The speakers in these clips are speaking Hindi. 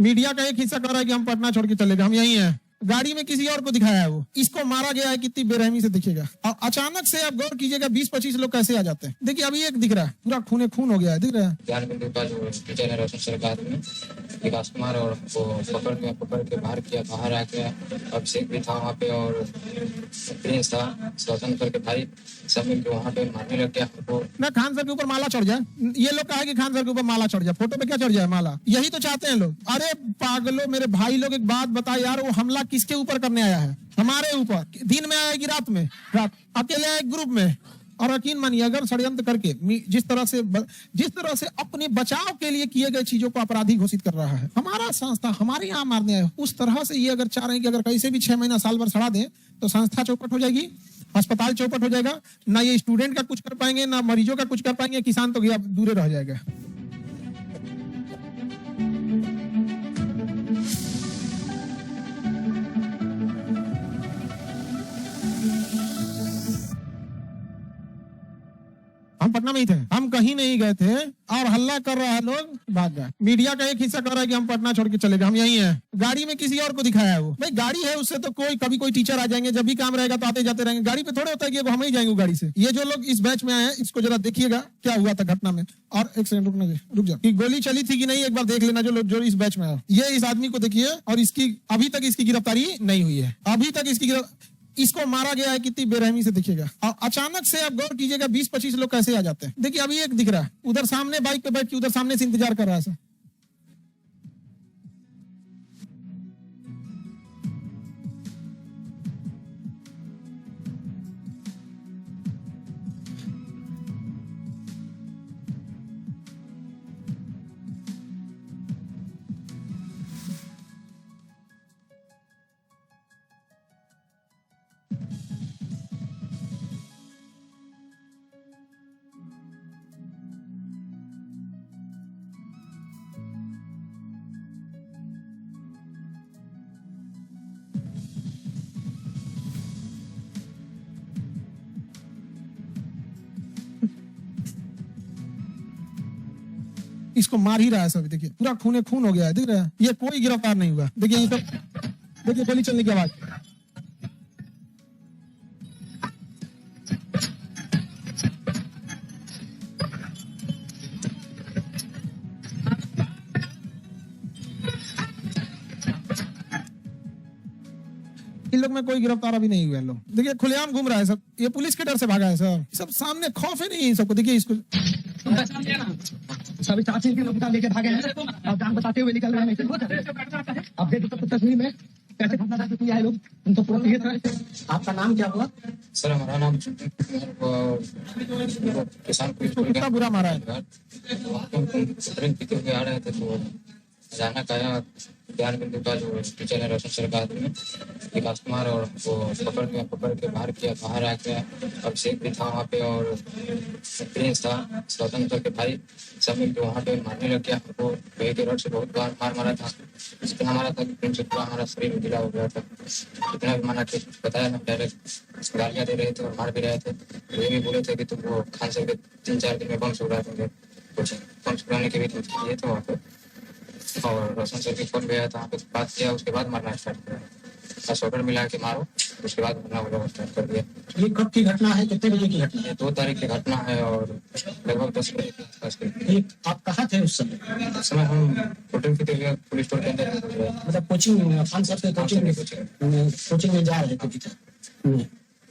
मीडिया का एक हिस्सा कह रहा है कि हम पटना छोड़ के चले गए, हम यही हैं। गाड़ी में किसी और को दिखाया है, वो इसको मारा गया है, कितनी बेरहमी से दिखेगा। और अचानक से आप गौर कीजिएगा 20-25 लोग कैसे आ जाते हैं। देखिए अभी एक दिख रहा है, पूरा खूने खून हो गया है, दिख रहा है। ज्ञान बिंदु का जो टीचर है रोशन सरकार में विकास कुमार, और वो पकड़ के बाहर आ गया। अभिषेक भी था वहाँ पे, और प्रिंस था, स्वतंत्र करके भाई सब मिलकर वहाँ पे मारने लग गया वो। ना खान सर के ऊपर माला चढ़ जाए, ये लोग कहा कि खान सर के ऊपर माला चढ़ जाए, फोटो पे क्या चढ़ जाए माला, यही तो चाहते हैं लोग। अरे पागलों, मेरे भाई लोग एक बात बताओ यार, वो हमला किसके ऊपर करने आया है? हमारे ऊपर। दिन में आएगी रात में? रात अकेले आए ग्रुप में। और यकीन मानिए अगर षड्यंत्र करके जिस तरह से अपने बचाव के लिए किए गए चीजों को अपराधी घोषित कर रहा है हमारा संस्था, हमारे यहाँ मारने आए, उस तरह से ये अगर चाह रहे हैं कि अगर कैसे भी 6 महीना साल भर सड़ा दें तो संस्था चौपट हो जाएगी, अस्पताल चौपट हो जाएगा। ना ये स्टूडेंट का कुछ कर पाएंगे, ना मरीजों का कुछ कर पाएंगे, किसान तो गया दूर रह जाएगा। हम पटना में ही थे, हम कहीं नहीं गए थे, और हल्ला कर रहा है लोग, भाग गए। मीडिया का एक हिस्सा कह रहा है कि हम पटना छोड़ के चले गए, हम यही हैं। गाड़ी में किसी और को दिखाया है, वो भाई गाड़ी है, उससे तो कभी कोई टीचर आ जाएंगे, जब भी काम रहेगा तो आते जाते रहेंगे। गाड़ी पे थोड़े होता है कि हम ही जाएंगे गाड़ी से। ये जो लोग इस बैच में आए हैं, इसको जरा देखिएगा क्या हुआ था घटना में। और एक सेकंड रुक जाओ, कि गोली चली थी कि नहीं एक बार देख लेना। जो इस बैच में आया, ये इस आदमी को देखिए, और इसकी अभी तक इसकी गिरफ्तारी नहीं हुई है, अभी तक इसको मारा गया है, कितनी बेरहमी से दिखेगा। और अचानक से आप गौर कीजिएगा 20-25 लोग कैसे आ जाते हैं। देखिए अभी एक दिख रहा है, उधर सामने बाइक पे बैठ के उधर सामने से इंतजार कर रहा है सर। इसको मार ही रहा है सब, देखिए पूरा खूने खून हो गया है, दिख रहा है। ये कोई गिरफ्तार नहीं हुआ, देखिए ये सब, देखिए गोली चलने की आवाज। इन लोग में कोई गिरफ्तार अभी नहीं हुए लोग, देखिए खुलेआम घूम रहा है सब। ये पुलिस के डर से भागा है सर, सब सामने खौफ ही नहीं है सबको। देखिए इसको सभी चाची के लोग लेके भागे हैं और जान बताते हुए निकल रहे हैं। अब देखो तो तस्वीर में कैसे घटना किया है लोग, उनको पूरा क्लियर था। आपका नाम क्या हुआ सर? हमारा नाम किसान कितना बुरा मारा है। पीते हुए आ रहे थे तो अचानक आया ज्ञान बिंदु का जो टीचर है रोशन सरकार में विकास कुमार, और वो पकड़ के बाहर आ गया। अभिषेक भी था वहाँ पे, और प्रिंस था, स्वतंत्र करके भाई सब मिलकर वहाँ पे मारने लग गया। वो वही के रोड से बहुत बार मारा था, इतना मारा था कि प्रिंस पूरा हमारा शरीर गिला हो गया था। इतना भी माना कि बताया ना, डायरेक्ट गालियाँ दे रहे थे और मार भी रहे थे। ये भी बोले थे कि तुम वो खान सर के 3-4 दिन में बम छुड़ा देंगे, कुछ बम छुड़ाने के भी तो किए थे वहाँ पे। और रोशन सर के फोन गया था, वहाँ पे बात किया, उसके बाद मारना स्टार्ट किया। बस ऑर्डर मिला के मारो, उसके बाद मारना स्टार्ट कर दिया। ये कब की घटना है, कितने बजे की घटना है? 2 तारीख की घटना है, और लगभग 10 बजे के आसपास। आप कहाँ थे उस समय? उस समय हम होटल के लिए पुलिस स्टोर के अंदर थे। मतलब कोचिंग, खान सर के कोचिंग में जा रहे थे।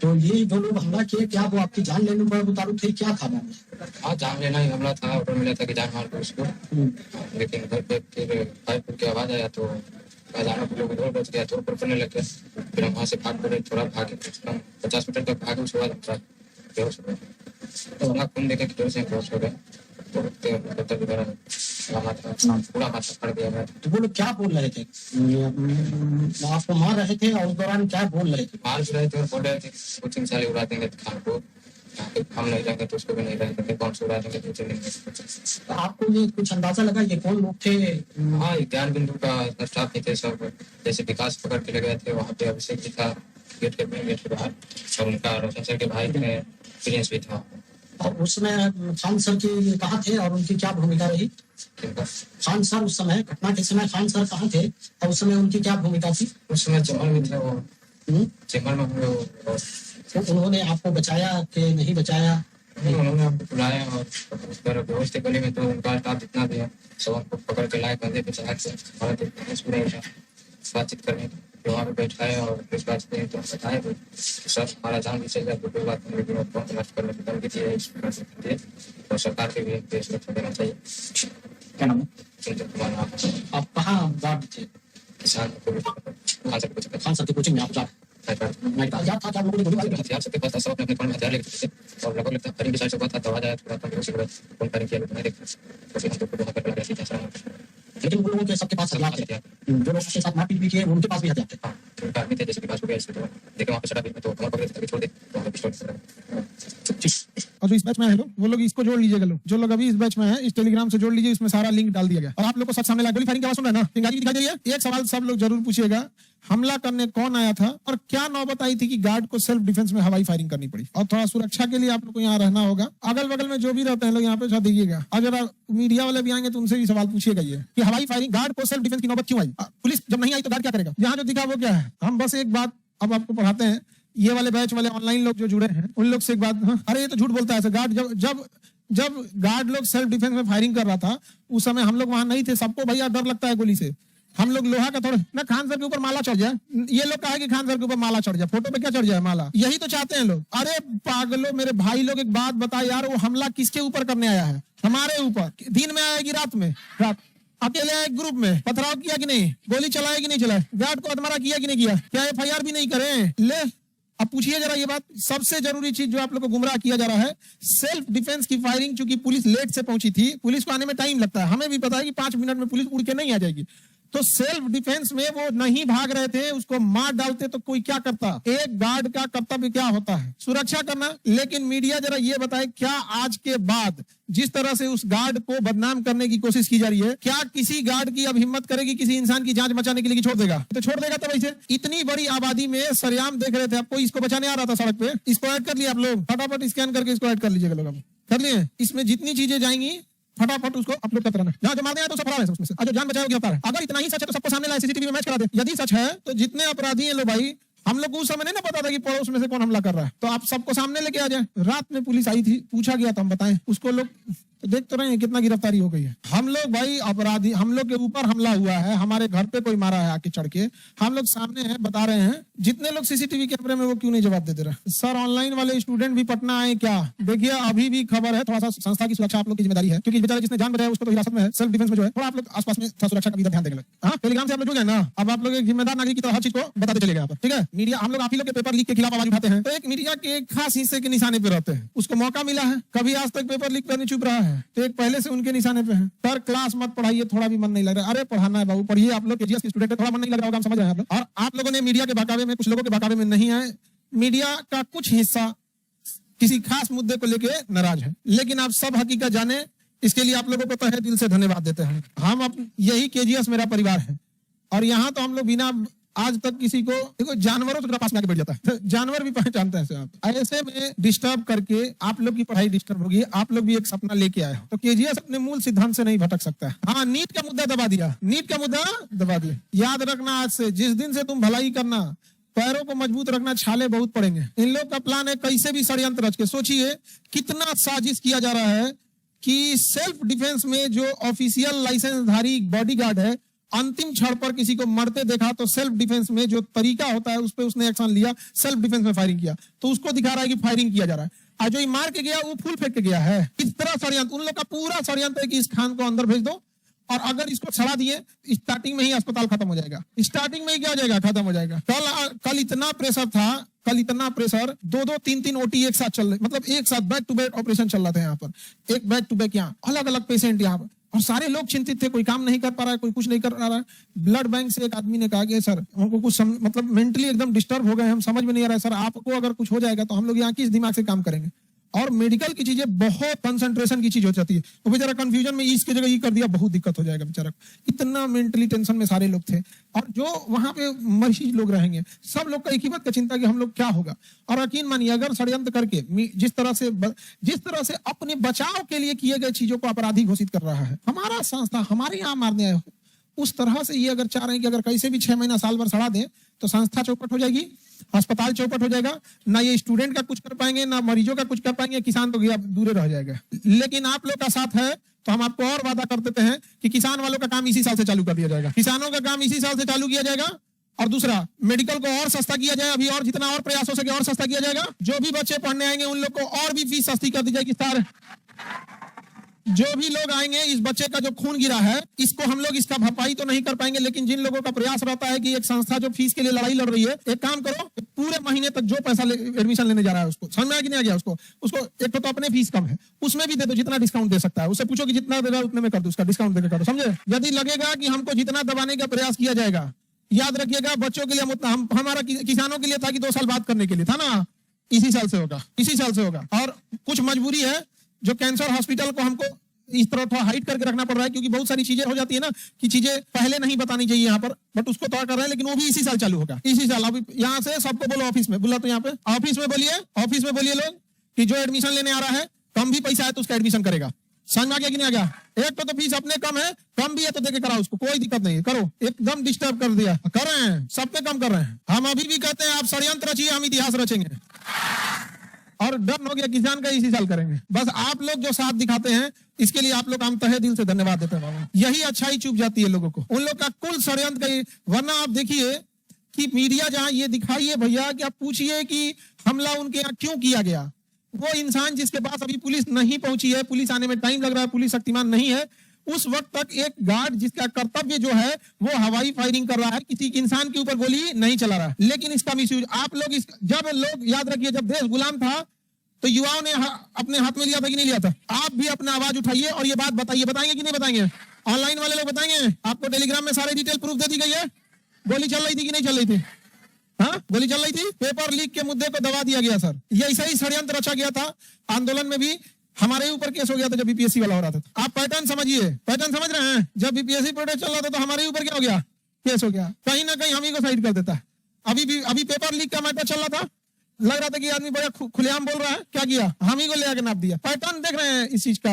तो ये जो लोग हमला किए, क्या वो आपकी जान लेने पर उतारू थे, क्या था मामला? हाँ, जान लेना ही हमला था। ऑर्डर मिला था कि जान मार दो उसको, लेकिन घर पे फिर फायर की आवाज आया तो अचानक लोग इधर बच गया, तोड़ फोड़ करने लग गया। फिर हम वहाँ से भाग पड़े, थोड़ा भागे, 50 मीटर तक भागे, उसके बाद बेहोश हो गए। तो खून देखे कि से बेहोश हो गए, तो पूरा माथा फट गया। तो वो लोग क्या बोल रहे थे? आपको मार रहे थे और उस दौरान क्या बोल रहे थे? मार भी रहे थे और बोल रहे थे कोचिंग साले उड़ा देंगे खान को, हम नहीं रहेंगे तो उसको भी नहीं रहेंगे, कौन से उड़ा देंगे तो चलेंगे। तो आपको ये कुछ अंदाजा लगा ये कौन लोग थे? हाँ, ज्ञान बिंदु का स्टाफ ही थे सब। जैसे विकास पकड़ के ले गए थे, वहाँ पे अभिषेक भी था गेट के बाहर, और उनका रोशन सर के भाई थे, प्रिंस भी था। और उसमें खान सर की कहाँ थे और उनकी क्या भूमिका रही? किनका? खान सर उस समय, घटना के समय खान सर कहाँ थे और उस समय उनकी क्या भूमिका थी? उस समय चैम्बर में थे वो, हम्म? चैम्बर में हुए वो, और तो उन्होंने आपको बचाया कि नहीं बचाया? उन्होंने हमको बुलाया और उस पर बेहोश थे गली में, तो उनका स्टाफ जितना भी है सब हमको पकड़ के लाए कंधे पे चढ़ा के हमारा तो पूरा उठा बातचीत करने तो वहाँ पे बैठाए और इस बात पे तो बताए कि सर हमारा जान भी चल जाए तो कोई बात नहीं, लेकिन अब बहुत नष्ट करने की धमकी दी है, इस प्रकार से दी और सरकार के भी एक देश में देना चाहिए। क्या नाम है? चिंतन कुमार नाम है। आप कहाँ गार्ड थे? किसान को खान सर कुछ खान सर की कोचिंग में आप जा क्या था? क्या लोगों ने गोली मारी? हथियार सबके पास था, सब अपने फोन में हथियार लेके थे और लगभग लगता है की साइड से हुआ था, तो आ जाए थोड़ा कम से फोन फायरिंग किया, नहीं देखा तो फिर हमको वहाँ पर लगा ऐसी कैसा लेकिन उन लोगों के सबके पास हथियार थे। जो लोग उसके साथ मारपीट भी किए उनके पास भी हथियार थे। हाँ, उनका आदमी थे जैसे विकास हो गया, इसलिए तो देखे वहाँ पे शराब में तो कमर पकड़े थे, छोड़ दे तो वहाँ पे पिस्टल। और जो इस बैच में है लोग, वो लोग इसको जोड़ लीजिएगा, लोग जो लोग अभी इस बैच में है इस टेलीग्राम से जोड़ लीजिए, इसमें सारा लिंक डाल दिया गया और आप लोग को सब सामने गोली फायरिंग की आवाज सुन रहे हैं ना, चिंगारी दिखाई दे रही है। एक सवाल सब लोग जरूर पूछिएगा, हमला करने कौन आया था और क्या नौबत आई थी कि गार्ड को सेल्फ डिफेंस में हवाई फायरिंग करनी पड़ी। और थोड़ा सुरक्षा के लिए आप लोग को यहाँ रहना होगा, अगल बगल में जो भी रहते हैं लोग यहाँ पे साथ देखिएगा, और जरा मीडिया वाले भी आएंगे तो उनसे भी सवाल पूछिएगा ये कि हवाई फायरिंग गार्ड को सेल्फ डिफेंस की नौबत क्यों आई। पुलिस जब नहीं आई तो गार्ड क्या करेगा? यहाँ जो दिखा वो क्या है? हम बस एक बात अब आपको पढ़ाते हैं, ये वाले बैच वाले ऑनलाइन लोग जो जुड़े हैं उन लोग से एक बात, अरे ये तो झूठ बोलता है गार्ड, जब गार्ड लोग सेल्फ डिफेंस में फायरिंग कर रहा था उस समय हम लोग वहां नहीं थे, सबको भैया डर लगता है गोली से, हम लोग लोहा का थोड़ा ना, खान सर के ऊपर माला चढ़ जाए, ये लोग कहा कि खान सर के ऊपर माला चढ़ जाए, फोटो पे क्या चढ़ जाए माला, यही तो चाहते हैं लोग। अरे पागलो मेरे भाई लोग, एक बात बता यार, वो हमला किसके ऊपर करने आया है? हमारे ऊपर। दिन में आएगी रात में? रात अकेले आए ग्रुप में, पथराव किया कि नहीं, गोली चलाए कि नहीं चलाए, गार्ड को हत्मारा किया कि नहीं किया, क्या FIR भी नहीं करें? ले अब पूछिए जरा ये बात, सबसे जरूरी चीज जो आप लोग को गुमराह किया जा रहा है, सेल्फ डिफेंस की फायरिंग, चूंकि पुलिस लेट से पहुंची थी, पुलिस को आने में टाइम लगता है, हमें भी पता है कि 5 मिनट में पुलिस उड़ के नहीं आ जाएगी, तो सेल्फ डिफेंस में वो नहीं भाग रहे थे, उसको मार डालते तो कोई क्या करता? एक गार्ड का कर्तव्य क्या होता है? सुरक्षा करना। लेकिन मीडिया जरा ये बताए, क्या आज के बाद जिस तरह से उस गार्ड को बदनाम करने की कोशिश की जा रही है, क्या किसी गार्ड की अब हिम्मत करेगी किसी इंसान की जान बचाने के लिए कि छोड़ देगा? तो छोड़ देगा तो वैसे इतनी बड़ी आबादी में सरेआम देख रहे थे, आपको इसको बचाने आ रहा था सड़क पे, इसको ऐड कर लिया आप लोग, फटाफट स्कैन करके इसको ऐड कर लीजिएगा लोग, कर लिए। इसमें जितनी चीजें जाएंगी फटाफट उसको अपलोड करते रहना, जहां जो मारने आए तो सब फरार है उसमें से, जो जान बचाओ गिरफ्तार है। अगर इतना ही सच है तो सबको सामने लाए, CCTV में मैच करा दे। यदि सच है तो जितने अपराधी हैं लो भाई, हम लोग को उस समय नहीं ना पता था कि पड़ोस में से कौन हमला कर रहा है, तो आप सबको सामने लेके आ जाए। रात में पुलिस आई थी, पूछा गया तो हम बताएं उसको, लोग तो देख तो रहे हैं कितना गिरफ्तारी हो गई है। हम लोग भाई अपराधी, हम लोग के ऊपर हमला हुआ है, हमारे घर पे कोई मारा है आके चढ़ के, हम लोग सामने हैं, बता रहे हैं। जितने लोग CCTV कैमरे में वो क्यों नहीं जवाब देते रहे? सर ऑनलाइन वाले स्टूडेंट भी पटना आए क्या? देखिए अभी भी खबर है, थोड़ा सा संस्था की सुरक्षा आप लोग की जिम्मेदारी है, क्योंकि बेचारा जिसने जान बचाया उसको तो हिरासत में है, सेल्फ डिफेंस में जो है, थोड़ा आप लोग आसपास में थोड़ा सुरक्षा का भी ध्यान देंगे। हाँ, टेलीग्राम से आप लोग जुड़ गए ना, अब आप लोग एक जिम्मेदार नागरिक की तरह हर चीज को बताते चलेगा यहाँ पर, ठीक है? मीडिया हम लोग आप ही लोग के पेपर लीक के खिलाफ आवाज उठाते हैं, तो एक मीडिया के एक खास हिस्से के निशाने पे रहते हैं, उसको मौका मिला है, कभी आज तक पेपर लीक करने चुप रहा है, तो एक पहले से उनके निशाने पे है। सर क्लास मत पढ़ाइए, थोड़ा भी मन नहीं लग रहा। अरे पढ़ाना है बाबू, पढ़िए, आप लोग KGS के स्टूडेंट है, थोड़ा मन नहीं लग रहा होगा, हम समझ रहे हैं आप लोग। और आप लोगों ने मीडिया के बहकावे में, कुछ लोगों के बहकावे में नहीं आए, मीडिया का कुछ हिस्सा किसी खास मुद्दे को लेके नाराज है, लेकिन आप सब हकीकत जाने, इसके लिए आप लोगों को तहे दिल से धन्यवाद देते हैं। हम यही KGS मेरा परिवार है, और यहाँ तो हम लोग बिना आज तक किसी को, देखो जानवरों से पास में आके बैठ जाता है, तो जानवर भी पहचानते हैं आप। ऐसे में डिस्टर्ब करके आप लोग की पढ़ाई डिस्टर्ब होगी, आप लोग भी एक सपना लेके आए हो, तो KGS अपने मूल सिद्धांत से नहीं भटक सकता है। हाँ, नीट का मुद्दा दबा दिया, नीट का मुद्दा दबा दिया। याद रखना, आज से जिस दिन से तुम भलाई करना, पैरों को मजबूत रखना, छाले बहुत पड़ेंगे। इन लोग का प्लान है कैसे भी षड्यंत्र रच के, सोचिए कितना साजिश किया जा रहा है कि सेल्फ डिफेंस में जो ऑफिशियल लाइसेंसधारी बॉडीगार्ड है, अंतिम क्षण पर किसी को मरते देखा तो सेल्फ डिफेंस में जो तरीका होता है उस पर उसने एक्शन लिया, सेल्फ डिफेंस में फायरिंग किया, तो उसको दिखा रहा है कि फायरिंग किया जा रहा है। और जो मार के गया वो फूल फेंक के गया है। किस तरह षड्यंत्र, उन लोग का पूरा षड्यंत्र है कि इस खान को अंदर भेज दो, और अगर इसको छड़ा दिए स्टार्टिंग में ही अस्पताल खत्म हो जाएगा, स्टार्टिंग में ही क्या हो जाएगा, खत्म हो जाएगा। कल इतना प्रेशर था, कल इतना प्रेशर, 2-2, 3-3 OT एक साथ चल रहे, मतलब एक साथ बैक टू बैक ऑपरेशन चल रहा था यहाँ पर, एक बैक टू बैक, यहाँ अलग अलग पेशेंट यहाँ पर, और सारे लोग चिंतित थे, कोई काम नहीं कर पा रहा है, कोई कुछ नहीं कर पा रहा है। ब्लड बैंक से एक आदमी ने कहा कि सर हमको कुछ मतलब मेंटली एकदम डिस्टर्ब हो गए, हम समझ में नहीं आ रहा है सर, आपको अगर कुछ हो जाएगा तो हम लोग यहाँ किस दिमाग से काम करेंगे। और मेडिकल की चीजें बहुत कंसंट्रेशन की चीज हो जाती है। वो बेचारा कंफ्यूजन में इसकी जगह ये कर दिया, बहुत दिक्कत हो जाएगा बेचारा। इतना मेंटली टेंशन में सारे लोग थे। और जो वहां पे मरीज लोग रहेंगे, सब लोग का एक ही बात का चिंता कि हम लोग क्या होगा। और यकीन मानिए, अगर षड्यंत्र करके जिस तरह से अपने बचाव के लिए किए गए चीजों को अपराधी घोषित कर रहा है हमारा संस्था, हमारे यहाँ मारने आए हो, उस तरह से ये अगर चाह रहे हैं कि अगर कैसे भी 6 महीना साल भर सड़ा दें तो संस्था चौपट हो जाएगी, अस्पताल चौपट हो जाएगा, ना ये स्टूडेंट का कुछ कर पाएंगे, ना मरीजों का कुछ कर पाएंगे, किसान तो गया दूर रह जाएगा। लेकिन आप लोग का साथ है तो हम आपको और वादा कर देते हैं कि किसान वालों का काम इसी साल से चालू कर दिया जाएगा। किसानों का काम इसी साल से चालू किया जाएगा। और दूसरा, मेडिकल को और सस्ता किया जाए, अभी और जितना और प्रयास हो सके और सस्ता किया जाएगा। जो भी बच्चे पढ़ने आएंगे उन लोग को और भी फीस सस्ती कर दी जाएगी। सर, जो भी लोग आएंगे, इस बच्चे का जो खून गिरा है इसको हम लोग इसका भरपाई तो नहीं कर पाएंगे, लेकिन जिन लोगों का प्रयास रहता है कि एक संस्था जो फीस के लिए लड़ाई लड़ रही है, एक काम करो, पूरे महीने तक जो पैसा एडमिशन लेने जा रहा है उसको समझ में आ कि नहीं आ गया, उसको एक तो अपने फीस कम है उसमें भी दे दो, जितना डिस्काउंट दे सकता है उससे पूछो कि जितना देगा उतने में कर दो, उसका डिस्काउंट देकर करो। समझे? यदि लगेगा कि हमको जितना दबाने का प्रयास किया जाएगा, याद रखिएगा बच्चों के लिए हमारा किसानों के लिए था कि 2 साल बाद करने के लिए था ना, इसी साल से होगा, इसी साल से होगा। और कुछ मजबूरी है जो कैंसर हॉस्पिटल को हमको इस तरह थोड़ा हाइड करके रखना पड़ रहा है, क्योंकि बहुत सारी चीजें हो जाती है ना कि चीजें पहले नहीं बतानी चाहिए यहाँ पर, बट उसको तौर कर रहे हैं, लेकिन वो भी इसी साल चालू होगा, इसी साल। अभी यहाँ से सबको बोलो ऑफिस में, बोला तो यहाँ पे ऑफिस में बोलिए लोग कि जो एडमिशन लेने आ रहा है, कम भी पैसा है तो उसका एडमिशन करेगा। समझ में आ गया कि नहीं आ गया? एक तो फीस अपने कम है, कम भी है तो देके कराओ उसको, कोई दिक्कत नहीं है, करो। एकदम डिस्टर्ब कर दिया, कर रहे हैं, सब पे कम कर रहे हैं। हम अभी भी कहते हैं आप षड्यंत्र रचिए, हम इतिहास रचेंगे। और डन हो गया, किसान का इसी साल करेंगे। बस आप लोग जो साथ दिखाते हैं इसके लिए आप लोग हम तहे दिल से धन्यवाद देते हैं। यही अच्छाई चुप जाती है लोगों को, उन लोग का कुल षड्यंत्र का। वरना आप देखिए कि मीडिया जहां ये दिखाइए भैया कि आप पूछिए कि हमला उनके यहाँ क्यों किया गया, वो इंसान जिसके पास अभी पुलिस नहीं पहुंची है, पुलिस आने में टाइम लग रहा है, पुलिस शक्तिमान नहीं है, उस वक्त तक एक गार्ड जिसका कर्तव्य जो है वो हवाई फायरिंग कर रहा है, किसी इंसान के ऊपर गोली नहीं चला रहा है। लेकिन इसका मिसयूज आप लोग जब लोग याद रखिए, जब देश गुलाम था तो युवाओं ने अपने हाथ में लिया था कि नहीं लिया था? आप भी अपना आवाज उठाइए और ये बात बताइए, बताएंगे कि नहीं बताएंगे? ऑनलाइन वाले लोग बताएंगे? आपको टेलीग्राम में सारे डिटेल प्रूफ दे दी गई है। गोली चल रही थी कि नहीं चल रही थी? हाँ, गोली चल रही थी। पेपर लीक के मुद्दे को दबा दिया गया सर, ये ऐसा ही षड्यंत्र रचा गया था। आंदोलन में भी हमारे ऊपर केस हो गया था जब बीपीएससी वाला हो रहा था। आप पैटर्न समझिए, पैटर्न समझ रहे हैं? जब बीपीएससी प्रोटेस्ट चल रहा था तो हमारे ऊपर क्या हो गया? केस हो गया। कहीं ना कहीं हम ही को साइड कर देता है। अभी पेपर लीक का मैटर चल रहा था, लग रहा था कि आदमी बड़ा खुलेआम बोल रहा है, क्या किया? हम ही को ले आके नाप दिया। पैटर्न देख रहे हैं इस चीज का,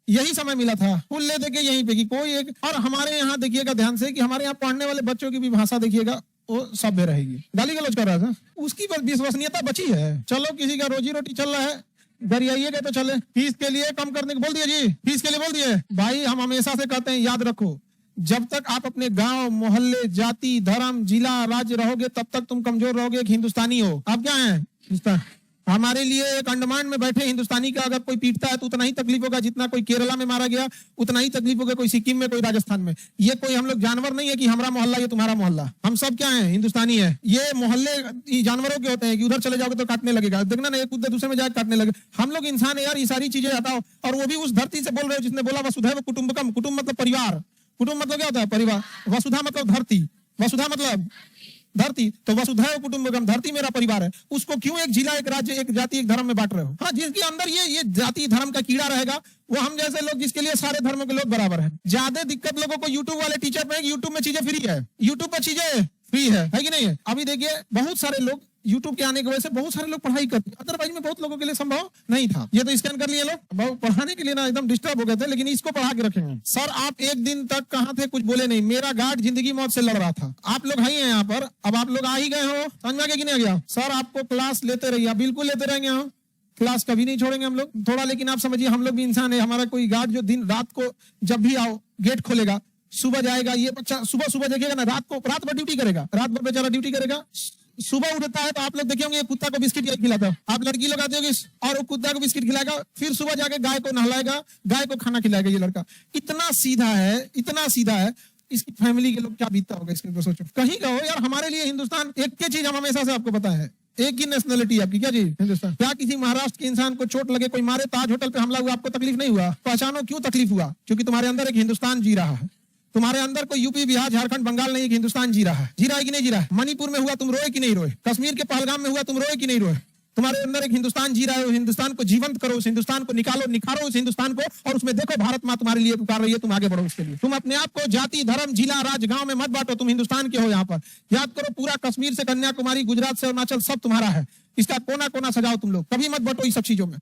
यही समय मिला था फुल ले देके यहीं पे कि कोई एक। और हमारे यहाँ देखिएगा ध्यान से कि हमारे यहाँ पढ़ने वाले बच्चों की भी भाषा देखिएगा, वो सभ्य रहेगी। गाली गलौज कर रहा था, उसकी विश्वसनीयता बची है। चलो किसी का रोजी रोटी चल रहा है, गरियाइएगा तो चले। फीस के लिए कम करने को बोल दिए जी, फीस के लिए बोल दिए भाई। हम हमेशा से कहते हैं, याद रखो, जब तक आप अपने गांव, मोहल्ले, जाति, धर्म, जिला, राज्य रहोगे तब तक तुम कमजोर रहोगे। एक हिंदुस्तानी हो, आप क्या हैं? हिंदुस्तान। हमारे लिए एक अंडमान में बैठे हिंदुस्तानी का अगर कोई पीटता है तो उतना ही तकलीफ होगा जितना कोई केरला में मारा गया, उतना ही तकलीफ होगा कोई सिक्किम में, कोई राजस्थान में। ये कोई हम लोग जानवर नहीं है कि हमारा मोहल्ला ये तुम्हारा मोहल्ला। हम सब क्या है? हिंदुस्तानी है। ये मोहल्ले जानवरों के होते हैं कि उधर चले जाओगे तो काटने लगेगा, देखना ना, एक कूदे दूसरे में जाकर काटने लगे। हम लोग इंसान है यार, ये सारी चीजें हटाओ। और वो भी उस धरती से बोल रहे हो जिसने बोला वसुधैव कुटुंबकम। कुटुंब मतलब परिवार, कुटुंब मतलब क्या होता है? परिवार। वसुधा मतलब धरती, वसुधा मतलब धरती, तो वसुधैव कुटुंबकम, धरती मेरा परिवार है। उसको क्यों एक जिला, एक राज्य, एक जाति, एक धर्म में बांट रहे हो? हाँ, जिसके अंदर ये जाति धर्म का कीड़ा रहेगा वो हम जैसे लोग, जिसके लिए सारे धर्मों के लोग बराबर हैं। ज्यादा दिक्कत लोगों को यूट्यूब वाले टीचर पे, यूट्यूब में चीजें फ्री है, यूट्यूब पर चीजें फ्री है कि नहीं है? अभी देखिए बहुत सारे लोग यूट्यूब के आने की वजह से बहुत सारे लोग पढ़ाई करते हैं, अदरवाइज में बहुत लोगों के लिए संभव नहीं था। ये तो स्कैन कर लिए लोग, पढ़ाने के लिए ना एकदम डिस्टर्ब हो गए थे, लेकिन इसको पढ़ा के रखेंगे। सर आप एक दिन तक कहाँ थे? कुछ बोले नहीं। मेरा गार्ड जिंदगी मौत से लड़ रहा था। आप लोग हैं यहाँ पर, अब आप लोग आ ही गए हो, समझ में आ गया कि नहीं आ गया? सर आपको क्लास लेते रहिए, बिल्कुल लेते रहेंगे हम, क्लास कभी नहीं छोड़ेंगे हम लोग थोड़ा। लेकिन आप समझिए हम लोग भी इंसान है। हमारा कोई गार्ड जो दिन रात को जब भी आओ गेट खोलेगा, सुबह जाएगा, ये बच्चा सुबह देखिएगा ना, रात भर ड्यूटी करेगा, रात भर बेचारा ड्यूटी करेगा। सुबह उठता है तो आप लोग देखे होंगे कुत्ता को बिस्किट खिलाता है, आप लड़की लोग आते होंगे और वो कुत्ता को बिस्किट खिलाएगा, फिर सुबह जाके गाय को नहलाएगा, गाय को खाना खिलाएगा। ये लड़का इतना सीधा है, इतना सीधा है। इसकी फैमिली के लोग क्या बीतता होगा इसके ऊपर सोचो। कहीं का हो यार, हमारे लिए हिंदुस्तान एक के चीज हम हमेशा से आपको पता है, एक ही नेशनलिटी आपकी, क्या जी? हिंदुस्तान। क्या किसी महाराष्ट्र के इंसान को चोट लगे, कोई मारे, ताज होटल पे हमला हुआ, आपको तकलीफ नहीं हुआ? पहचानो क्यों तकलीफ हुआ? क्योंकि तुम्हारे अंदर एक हिंदुस्तान जी रहा है। तुम्हारे अंदर कोई यूपी, बिहार, झारखंड, बंगाल नहीं, एक हिंदुस्तान जी रहा है। जी रहा है कि नहीं जी रहा है? मणिपुर में हुआ तुम रोए कि नहीं रोए? कश्मीर के पहलगाम में हुआ तुम रोए कि नहीं रोए? तुम्हारे अंदर एक हिंदुस्तान जी रहे हो, हिंदुस्तान को जीवंत करो, उस हिंदुस्तान को निकालो, निखारो उस हिंदुस्तान को, और उसमें देखो भारत माँ तुम्हारे लिए पुकार रही है, तुम आगे बढ़ो उसके लिए। तुम अपने आप को जाति, धर्म, जिला, राज्य, गांव में मत बांटो, तुम हिंदुस्तान के हो। यहाँ पर याद करो, पूरा कश्मीर से कन्याकुमारी, गुजरात से अरुणाचल सब तुम्हारा है। इसका कोना कोना सजाओ तुम लोग, कभी मत बटो इस सब चीजों में।